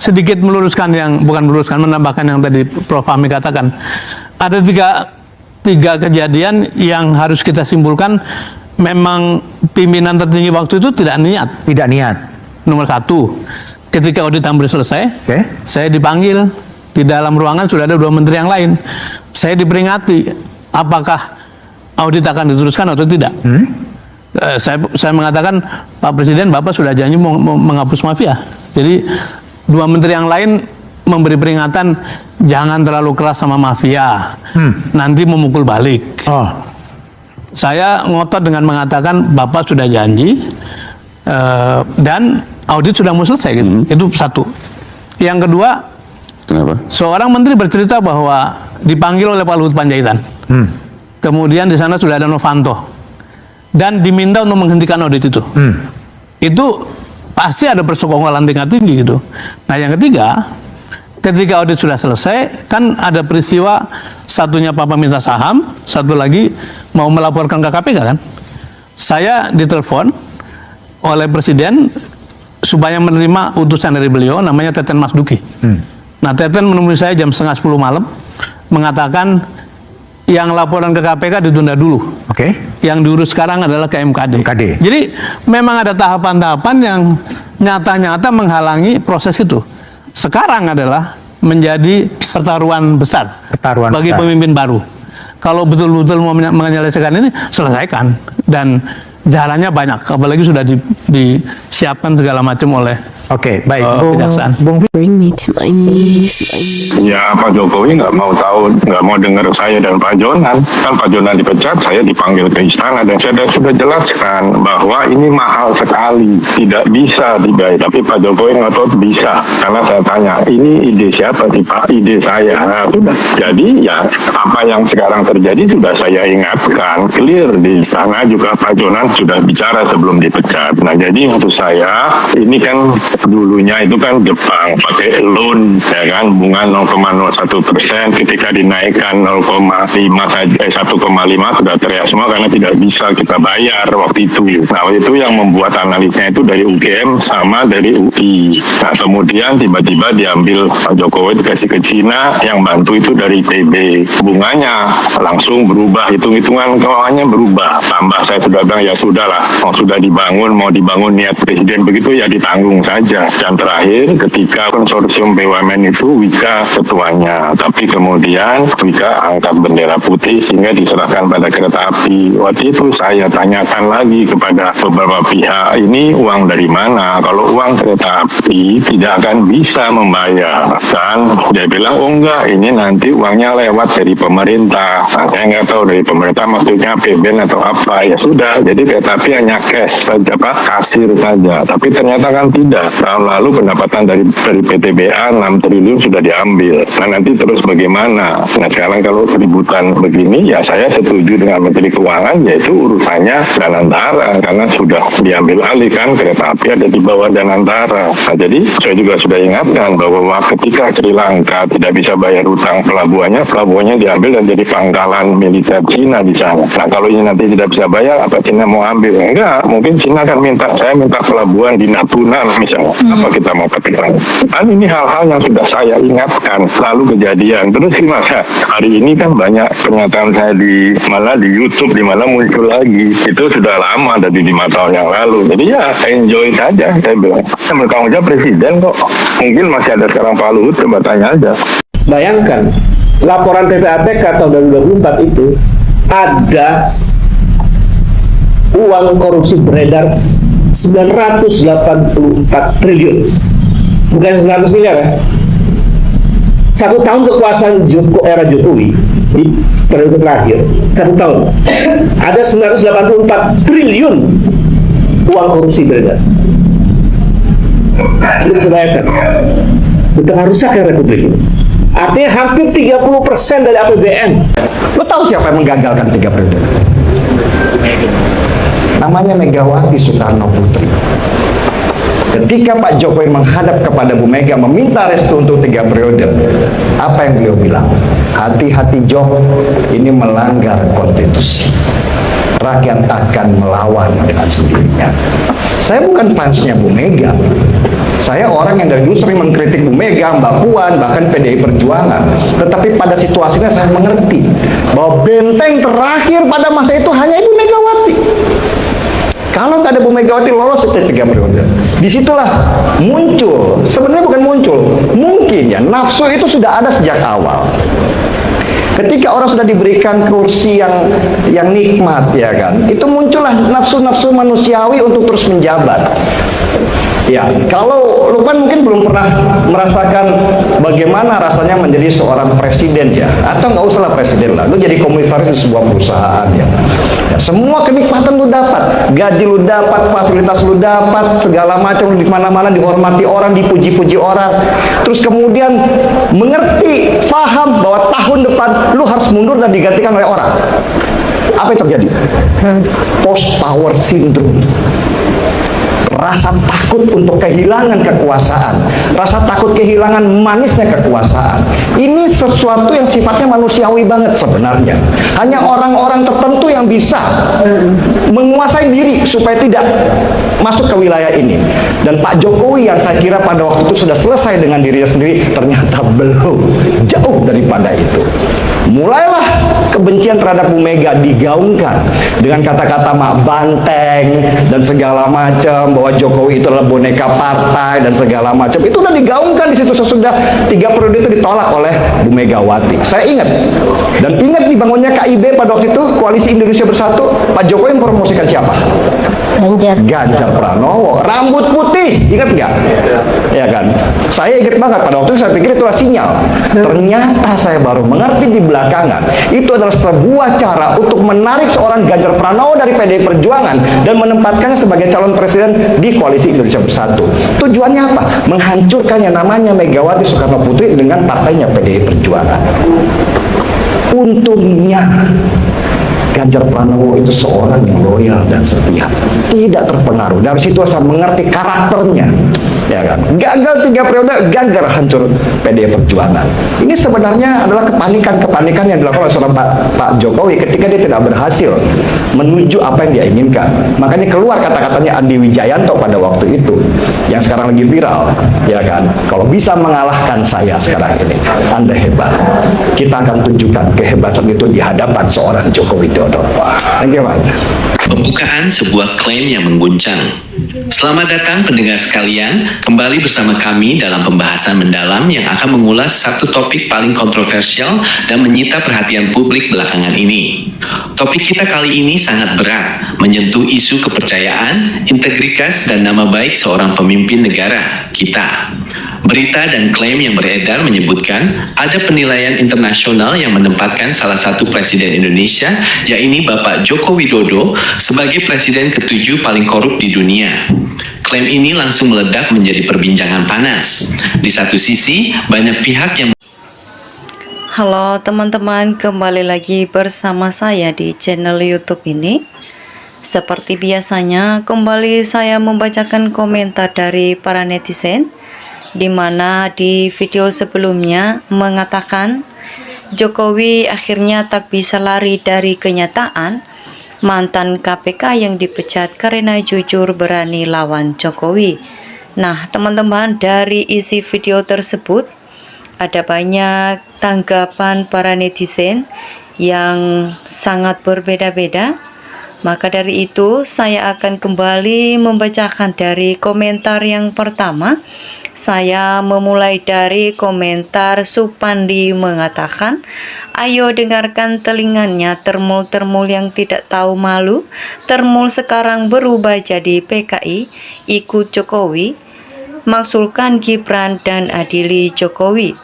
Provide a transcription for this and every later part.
sedikit meluruskan bukan meluruskan, menambahkan yang tadi Prof. Fahmi katakan. Ada tiga kejadian yang harus kita simpulkan memang pimpinan tertinggi waktu itu tidak niat. Tidak niat. Nomor satu, ketika audit hampir selesai, saya dipanggil di dalam ruangan, sudah ada 2 menteri yang lain. Saya diperingati, apakah audit akan diteruskan atau tidak. Saya mengatakan, Pak Presiden, Bapak sudah janji mau menghapus mafia. Jadi 2 menteri yang lain memberi peringatan, jangan terlalu keras sama mafia, nanti memukul balik. Saya ngotot dengan mengatakan, Bapak sudah janji, dan audit sudah mau selesai. Gitu. Itu satu. Yang kedua, kenapa? Seorang menteri bercerita bahwa dipanggil oleh Pak Luhut Panjaitan. Kemudian di sana sudah ada Novanto. Dan diminta untuk menghentikan audit itu. Itu pasti ada persekongkolan tingkat tinggi gitu. Nah yang ketiga, ketika audit sudah selesai, kan ada peristiwa satunya Papa minta saham, satu lagi mau melaporkan ke KPK kan. Saya ditelepon oleh Presiden supaya menerima utusan dari beliau, namanya Teten Mas Duki. Nah Teten menemui saya jam 9:30 malam, mengatakan yang laporan ke KPK ditunda dulu. Yang diurus sekarang adalah ke MKD. Jadi memang ada tahapan-tahapan yang nyata-nyata menghalangi proses itu. Sekarang adalah menjadi pertaruhan besar bagi pemimpin baru. Kalau betul-betul mau menyelesaikan ini, selesaikan. Dan jalannya banyak, apalagi sudah disiapkan segala macam oleh kejaksaan. Bring me to my knees. Ya Pak Jokowi nggak mau tahu, nggak mau dengar saya dan Pak Jonan. Kan Pak Jonan dipecat, saya dipanggil ke istana dan saya sudah jelaskan bahwa ini mahal sekali, tidak bisa dibayar. Tapi Pak Jokowi ngotot bisa, karena saya tanya, ini ide siapa sih Pak? Ide saya. Nah, sudah. Jadi ya apa yang sekarang terjadi sudah saya ingatkan, clear di istana juga Pak Jonan sudah bicara sebelum dipecat. Nah jadi maksud saya ini kan dulunya itu kan Jepang pakai loan ya kan, bunga 0,01%, ketika dinaikkan 0,5 saja 1,5 sudah teriak semua karena tidak bisa kita bayar waktu itu. Nah itu yang membuat analisnya itu dari UGM sama dari UI. Nah kemudian tiba-tiba diambil Pak Jokowi dikasih ke Cina, yang bantu itu dari PB, bunganya langsung berubah, hitung-hitungan keuangannya berubah. Tambah saya sudah bilang ya sudahlah, sudah dibangun, mau dibangun niat Presiden begitu ya ditanggung saja. Dan terakhir ketika konsorsium BUMN itu Wika ketuanya, tapi kemudian Wika angkat bendera putih sehingga diserahkan pada kereta api. Waktu itu saya tanyakan lagi kepada beberapa pihak, ini uang dari mana? Kalau uang kereta api tidak akan bisa membayar. Dan dia bilang, oh enggak, ini nanti uangnya lewat dari pemerintah. Nah, saya nggak tahu dari pemerintah maksudnya PBN atau apa. Ya sudah, jadi kereta api hanya cash saja Pak, kasir saja. Tapi ternyata kan tidak. Tahun lalu pendapatan dari PTBA 6 triliun sudah diambil. Nah nanti terus bagaimana? Nah sekarang kalau keributan begini, ya saya setuju dengan Menteri Keuangan, yaitu urusannya Danantara, karena sudah diambil alih kan, kereta api ada di bawah Danantara. Nah jadi saya juga sudah ingatkan bahwa ketika Sri Lanka tidak bisa bayar utang pelabuhannya diambil dan jadi pangkalan militer Cina di sana. Nah kalau ini nanti tidak bisa bayar, apa Cina mau ambil? Enggak, mungkin Cina akan saya minta pelabuhan di Natuna misalnya. Apa kita mau kepikiran? Kan ini hal-hal yang sudah saya ingatkan, lalu kejadian. Terus gimana? Hari ini kan banyak pernyataan saya di YouTube, di mana muncul lagi. Itu sudah lama, dari 5 tahun yang lalu. Jadi ya enjoy saja, saya bilang. Yang bertanggung jawab Presiden kok. Mungkin masih ada sekarang Pak Luhut, coba tanya aja. Bayangkan, laporan PPATK tahun 2024 itu ada uang korupsi beredar 984 triliun, bukan 900 miliar ya. 1 tahun kekuasaan era Jokowi di periode terakhir, 1 tahun ada 984 triliun uang korupsi beredar. Itu sebayangkan betapa rusaknya Republik ini. Artinya hampir 30% dari APBN. Lo tahu siapa yang menggagalkan 3 periode? Namanya Megawati Soekarno Putri. Ketika Pak Jokowi menghadap kepada Bu Mega meminta restu untuk 3 periode, apa yang beliau bilang? Hati-hati Jok, ini melanggar konstitusi. rakyat akan melawan dengan sendirinya. Saya bukan fansnya Bu Mega. Saya orang yang dari dulu sering mengkritik Bu Mega, Mbak Puan, bahkan PDI Perjuangan. Tetapi pada situasinya saya mengerti bahwa benteng terakhir pada masa itu hanya Ibu Megawati. Kalau nggak ada Bu Megawati lolos itu 3 periode. Disitulah muncul, sebenarnya bukan muncul, mungkin ya nafsu itu sudah ada sejak awal. Ketika orang sudah diberikan kursi yang nikmat, ya kan, itu muncullah nafsu-nafsu manusiawi untuk terus menjabat. Ya, kalau Lukman mungkin belum pernah merasakan bagaimana rasanya menjadi seorang presiden ya, atau nggak usahlah presiden lah, lu jadi komisaris di sebuah perusahaan ya. Ya, semua kenikmatan lu dapat, gaji lu dapat, fasilitas lu dapat, segala macam lu di mana-mana dihormati orang, dipuji-puji orang. Terus kemudian mengerti, paham bahwa tahun depan lu harus mundur dan digantikan oleh orang. Apa yang terjadi? Post power syndrome. Rasa takut untuk kehilangan kekuasaan, rasa takut kehilangan manisnya kekuasaan. Ini sesuatu yang sifatnya manusiawi banget sebenarnya. Hanya orang-orang tertentu yang bisa menguasai diri supaya tidak masuk ke wilayah ini. Dan Pak Jokowi yang saya kira pada waktu itu sudah selesai dengan dirinya sendiri, ternyata belum, jauh daripada itu. Mulailah kebencian terhadap Bu Mega digaungkan dengan kata-kata mak banteng dan segala macam, bahwa Jokowi itu adalah boneka partai dan segala macam. Itu udah digaungkan di situ sesudah 3 periode itu ditolak oleh Bu Megawati. Saya ingat, dan ingat dibangunnya KIB pada waktu itu, Koalisi Indonesia Bersatu. Pak Jokowi mempromosikan siapa? Ganjar Pranowo, rambut putih, ingat nggak? Ya kan? Saya ingat banget pada waktu itu, saya pikir itulah sinyal. Ternyata saya baru mengerti di belakangan, itu adalah sebuah cara untuk menarik seorang Ganjar Pranowo dari PDI Perjuangan dan menempatkannya sebagai calon presiden di Koalisi Indonesia Bersatu. Tujuannya apa? Menghancurkan yang namanya Megawati Soekarno Putri dengan partainya PDI Perjuangan. Untungnya Ganjar Pranowo itu seorang yang loyal dan setia, tidak terpengaruh. Dari situ saya mengerti karakternya, ya kan. Gagal 3 periode, Ganjar hancur PDI Perjuangan. Ini sebenarnya adalah kepanikan yang dilakukan oleh seorang Pak Jokowi ketika dia tidak berhasil menuju apa yang dia inginkan. Makanya keluar kata-katanya Andi Wijayanto pada waktu itu, yang sekarang lagi viral, ya kan. Kalau bisa mengalahkan saya sekarang ini, Anda hebat. Kita akan tunjukkan kehebatan itu di hadapan seorang Joko Widodo. Thank you, Pak. Pembukaan sebuah klaim yang mengguncang. Selamat datang pendengar sekalian, kembali bersama kami dalam pembahasan mendalam yang akan mengulas satu topik paling kontroversial dan menyita perhatian publik belakangan ini. Topik kita kali ini sangat berat, menyentuh isu kepercayaan, integritas, dan nama baik seorang pemimpin negara kita. Berita dan klaim yang beredar menyebutkan ada penilaian internasional yang menempatkan salah satu presiden Indonesia, yaitu Bapak Joko Widodo, sebagai presiden ke-7 paling korup di dunia. Klaim ini langsung meledak menjadi perbincangan panas. Di satu sisi, banyak pihak yang Halo teman-teman, kembali lagi bersama saya di channel YouTube ini. Seperti biasanya, kembali saya membacakan komentar dari para netizen, di mana di video sebelumnya mengatakan Jokowi akhirnya tak bisa lari dari kenyataan mantan KPK yang dipecat karena jujur berani lawan Jokowi. Nah teman-teman, dari isi video tersebut ada banyak tanggapan para netizen yang sangat berbeda-beda. Maka dari itu saya akan kembali membacakan dari komentar yang pertama. Saya memulai dari komentar Supandi mengatakan, ayo dengarkan telinganya termul-termul yang tidak tahu malu. Termul sekarang berubah jadi PKI, ikut Jokowi, maksulkan Gibran dan adili Jokowi.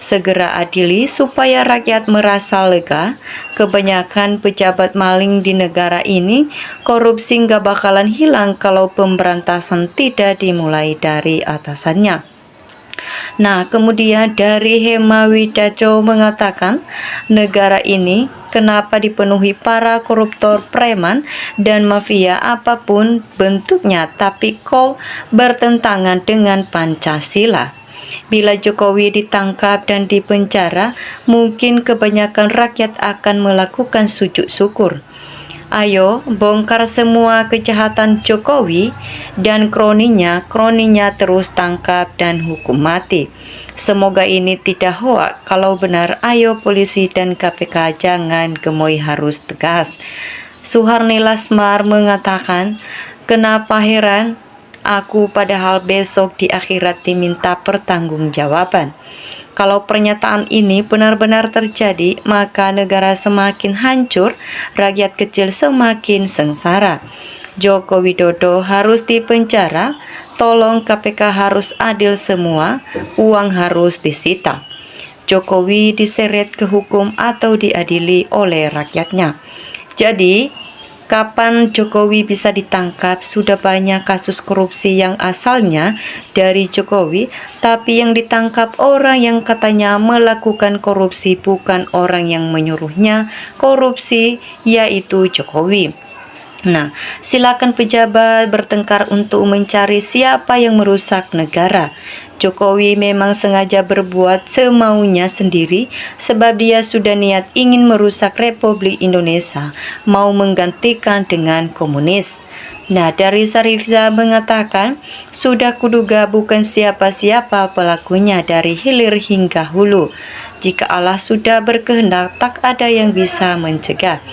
Segera adili supaya rakyat merasa lega. Kebanyakan pejabat maling di negara ini, korupsi nggak bakalan hilang kalau pemberantasan tidak dimulai dari atasannya. Nah, kemudian dari Hema Widaco mengatakan, negara ini kenapa dipenuhi para koruptor, preman, dan mafia apapun bentuknya, tapi kok bertentangan dengan Pancasila. Bila Jokowi ditangkap dan dipenjara, mungkin kebanyakan rakyat akan melakukan sujud syukur. Ayo bongkar semua kejahatan Jokowi dan kroninya terus tangkap dan hukum mati. Semoga ini tidak hoak. Kalau benar, ayo polisi dan KPK jangan gemoy, harus tegas. Suharni Lasmar mengatakan, kenapa heran aku padahal besok di akhirat diminta pertanggungjawaban. Kalau pernyataan ini benar-benar terjadi, maka negara semakin hancur, rakyat kecil semakin sengsara. Joko Widodo harus dipenjara, tolong KPK harus adil semua, uang harus disita. Jokowi diseret ke hukum atau diadili oleh rakyatnya. Jadi, kapan Jokowi bisa ditangkap? Sudah banyak kasus korupsi yang asalnya dari Jokowi, tapi yang ditangkap orang yang katanya melakukan korupsi, bukan orang yang menyuruhnya korupsi, yaitu Jokowi. Nah, silakan pejabat bertengkar untuk mencari siapa yang merusak negara. Jokowi memang sengaja berbuat semaunya sendiri sebab dia sudah niat ingin merusak Republik Indonesia, mau menggantikan dengan komunis. Nah, dari Sarifza mengatakan, sudah kuduga bukan siapa-siapa pelakunya dari hilir hingga hulu. Jika Allah sudah berkehendak, tak ada yang bisa mencegah.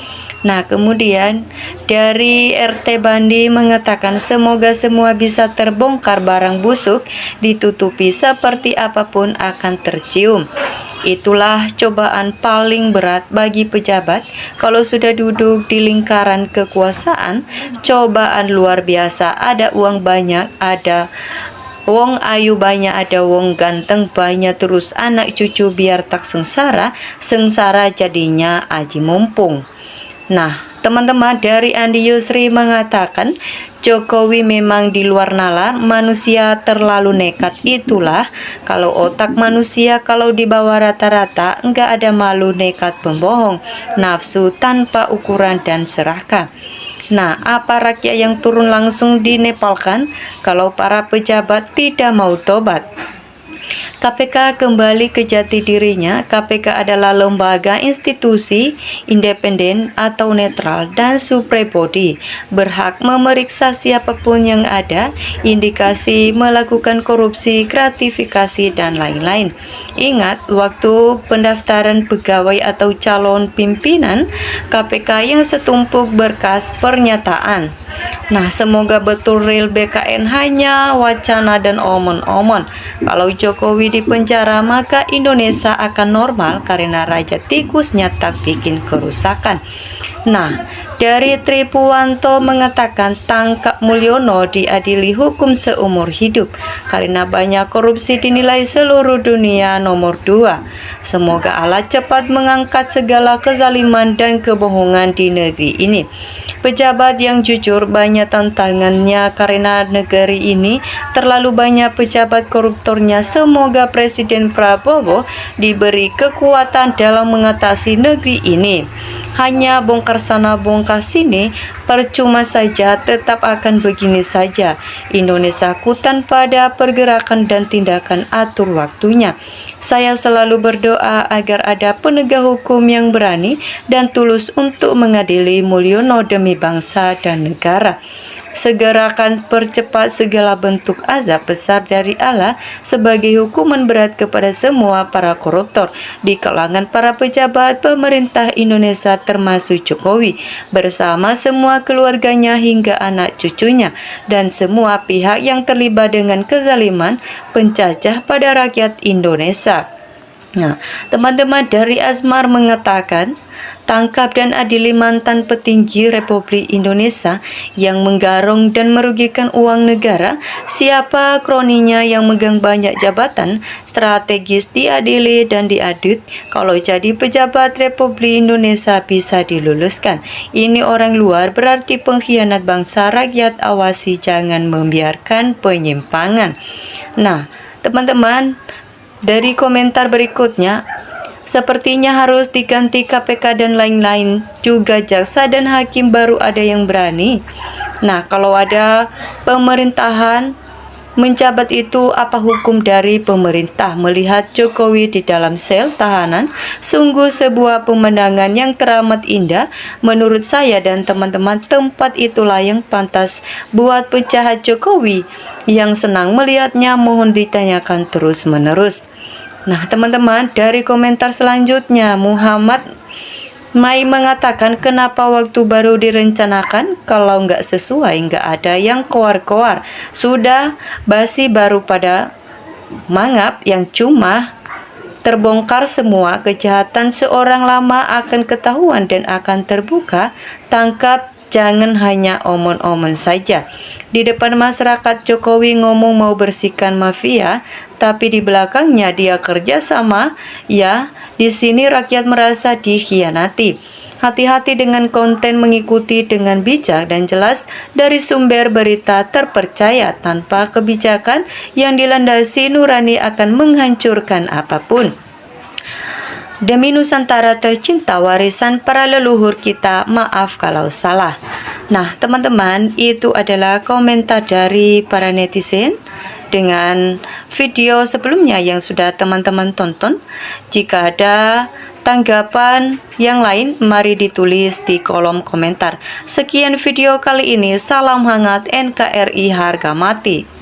Nah, kemudian dari RT Bandi mengatakan semoga semua bisa terbongkar, barang busuk ditutupi seperti apapun akan tercium. Itulah cobaan paling berat bagi pejabat kalau sudah duduk di lingkaran kekuasaan. Cobaan luar biasa, ada uang banyak, ada wong ayu banyak, ada wong ganteng banyak, terus anak cucu biar tak sengsara jadinya aji mumpung. Nah, teman-teman, dari Andi Yusri mengatakan Jokowi memang di luar nalar, manusia terlalu nekat. Itulah kalau otak manusia kalau di bawah rata-rata, enggak ada malu, nekat, pembohong, nafsu tanpa ukuran dan serakah. Nah, apa rakyat yang turun langsung dinepalkan kalau para pejabat tidak mau tobat? KPK kembali ke jati dirinya. KPK adalah lembaga institusi independen atau netral dan supreme body, berhak memeriksa siapapun yang ada indikasi melakukan korupsi, gratifikasi, dan lain-lain. Ingat, waktu pendaftaran pegawai atau calon pimpinan KPK yang setumpuk berkas pernyataan. Nah, semoga betul real BKN hanya wacana dan omon-omon. Kalau Jokowi di penjara, maka Indonesia akan normal karena Raja Tikusnya tak bikin kerusakan. Nah, dari Tripuwanto mengatakan tangkap Mulyono diadili hukum seumur hidup karena banyak korupsi dinilai seluruh dunia nomor 2. Semoga Allah cepat mengangkat segala kezaliman dan kebohongan di negeri ini. Pejabat yang jujur banyak tantangannya karena negeri ini terlalu banyak pejabat koruptornya. Semoga Presiden Prabowo diberi kekuatan dalam mengatasi negeri ini. Hanya bongkar sana bongkar sini percuma saja, tetap akan begini saja. Indonesia kutan pada pergerakan dan tindakan, atur waktunya. Saya selalu berdoa agar ada penegak hukum yang berani dan tulus untuk mengadili Mulyono demi bangsa dan negara. Segerakan percepat segala bentuk azab besar dari Allah sebagai hukuman berat kepada semua para koruptor di kalangan para pejabat pemerintah Indonesia termasuk Jokowi bersama semua keluarganya hingga anak cucunya dan semua pihak yang terlibat dengan kezaliman pencacah pada rakyat Indonesia. Nah, teman-teman, dari Asmar mengatakan tangkap dan adili mantan petinggi Republik Indonesia yang menggarong dan merugikan uang negara. Siapa kroninya yang megang banyak jabatan strategis diadili dan diadut. Kalau jadi pejabat Republik Indonesia bisa diluluskan. Ini orang luar, berarti pengkhianat bangsa. Rakyat awasi, jangan membiarkan penyimpangan. Nah, teman-teman, dari komentar berikutnya, sepertinya harus diganti KPK dan lain-lain. Juga jaksa dan hakim baru ada yang berani. Nah, kalau ada pemerintahan menjabat itu apa hukum dari pemerintah melihat Jokowi di dalam sel tahanan? Sungguh sebuah pemandangan yang teramat indah. Menurut saya dan teman-teman, tempat itulah yang pantas buat penjahat Jokowi. Yang senang melihatnya mohon ditanyakan terus-menerus. Nah teman-teman, dari komentar selanjutnya Muhammad Mai mengatakan, kenapa waktu baru direncanakan, kalau nggak sesuai nggak ada yang koar-koar, sudah basi baru pada mangap yang cuma terbongkar semua kejahatan seorang lama akan ketahuan dan akan terbuka. Tangkap, jangan hanya omong-omong saja. Di depan masyarakat Jokowi ngomong mau bersihkan mafia, tapi di belakangnya dia kerja sama. Ya, di sini rakyat merasa dikhianati. Hati-hati dengan konten, mengikuti dengan bijak dan jelas dari sumber berita terpercaya. Tanpa kebijakan yang dilandasi nurani akan menghancurkan apapun. Demi Nusantara tercinta, warisan para leluhur kita, maaf kalau salah. Nah teman-teman, itu adalah komentar dari para netizen dengan video sebelumnya yang sudah teman-teman tonton. Jika ada tanggapan yang lain, mari ditulis di kolom komentar. Sekian video kali ini, salam hangat NKRI harga mati.